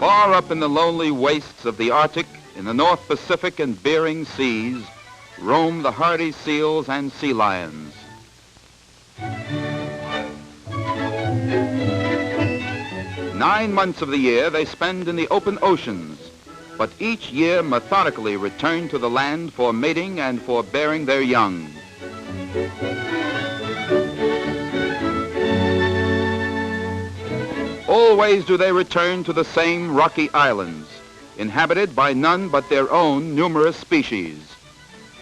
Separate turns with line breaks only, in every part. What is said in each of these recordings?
Far up in the lonely wastes of the Arctic, in the North Pacific and Bering Seas, roam the hardy seals and sea lions. 9 months of the year they spend in the open oceans, but each year methodically return to the land for mating and for bearing their young. Always do they return to the same rocky islands, inhabited by none but their own numerous species.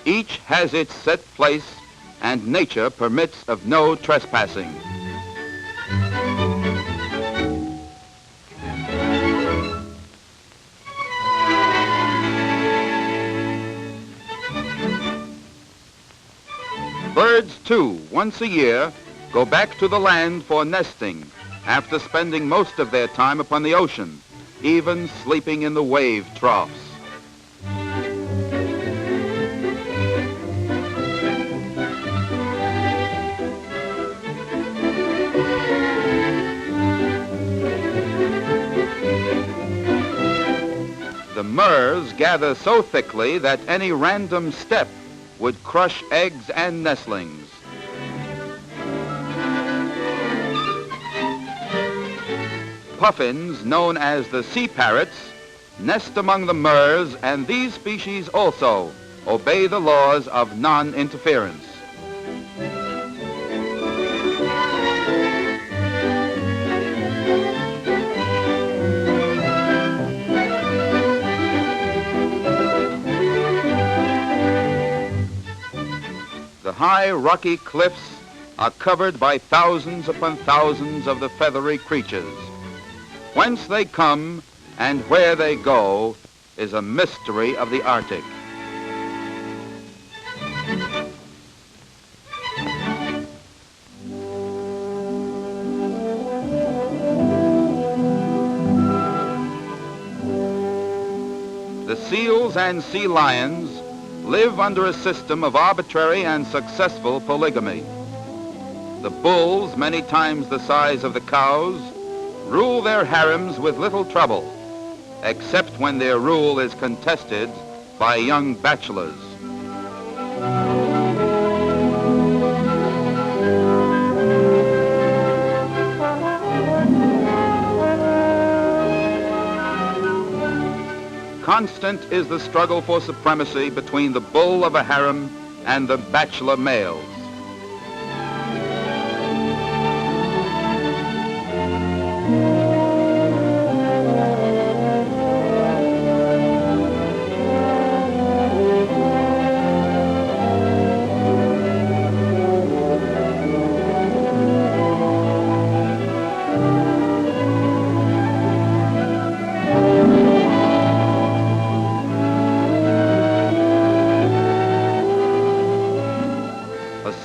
Each has its set place, and nature permits of no trespassing. Birds, too, once a year, go back to the land for nesting, after spending most of their time upon the ocean, even sleeping in the wave troughs. The murres gather so thickly that any random step would crush eggs and nestlings. Puffins, known as the sea parrots, nest among the murres, and these species also obey the laws of non-interference. The high rocky cliffs are covered by thousands upon thousands of the feathery creatures. Whence they come and where they go is a mystery of the Arctic. The seals and sea lions live under a system of arbitrary and successful polygamy. The bulls, many times the size of the cows, rule their harems with little trouble, except when their rule is contested by young bachelors. Constant is the struggle for supremacy between the bull of a harem and the bachelor males.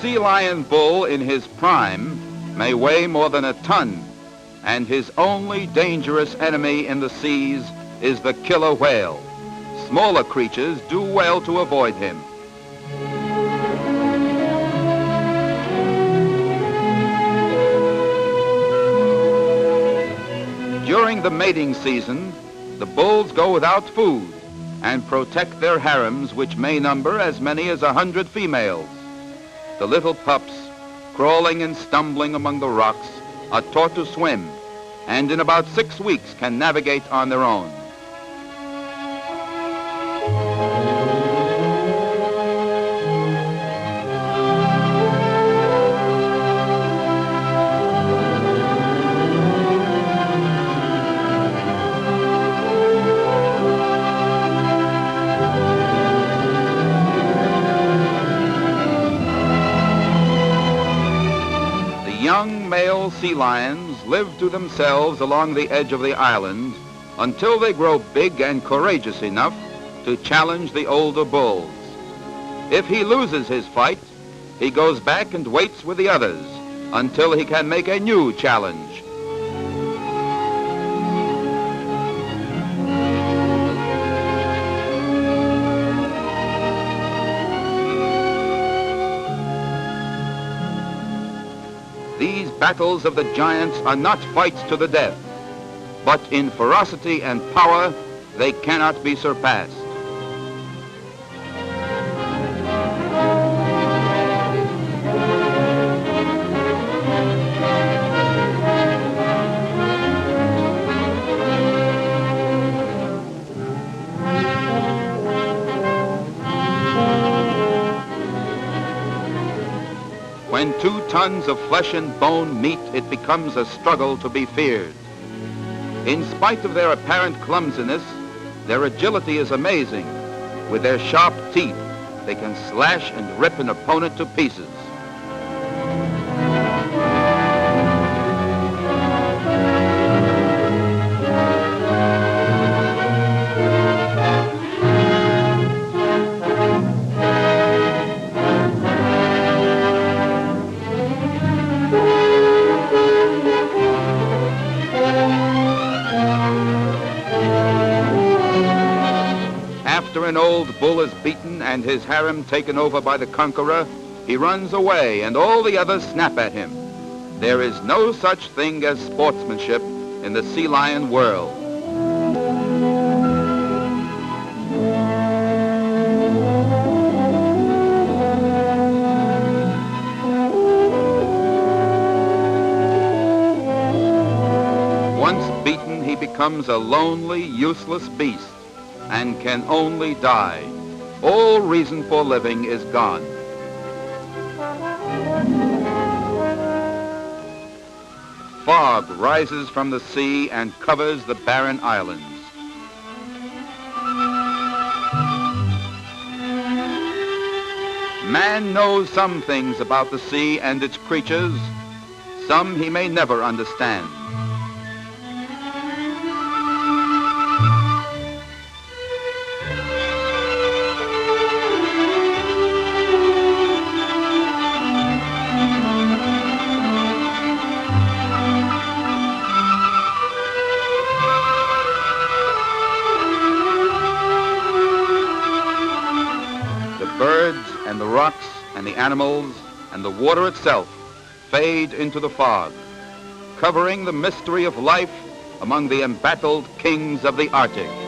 Sea lion bull in his prime may weigh more than a ton, and his only dangerous enemy in the seas is the killer whale. Smaller creatures do well to avoid him. During the mating season, the bulls go without food and protect their harems, which may number as many as 100 females. The little pups, crawling and stumbling among the rocks, are taught to swim, and in about 6 weeks can navigate on their own. Young male sea lions live to themselves along the edge of the island until they grow big and courageous enough to challenge the older bulls. If he loses his fight, he goes back and waits with the others until he can make a new challenge. These battles of the giants are not fights to the death. but in ferocity and power, they cannot be surpassed. When 2 tons of flesh and bone meet, it becomes a struggle to be feared. In spite of their apparent clumsiness, their agility is amazing. With their sharp teeth, they can slash and rip an opponent to pieces. After an old bull is beaten and his harem taken over by the conqueror, he runs away and all the others snap at him. There is no such thing as sportsmanship in the sea lion world. Once beaten, he becomes a lonely, useless beast and can only die. All reason for living is gone. Fog rises from the sea and covers the barren islands. Man knows some things about the sea and its creatures. Some he may never understand. Birds and the rocks and the animals and the water itself fade into the fog, covering the mystery of life among the embattled kings of the Arctic.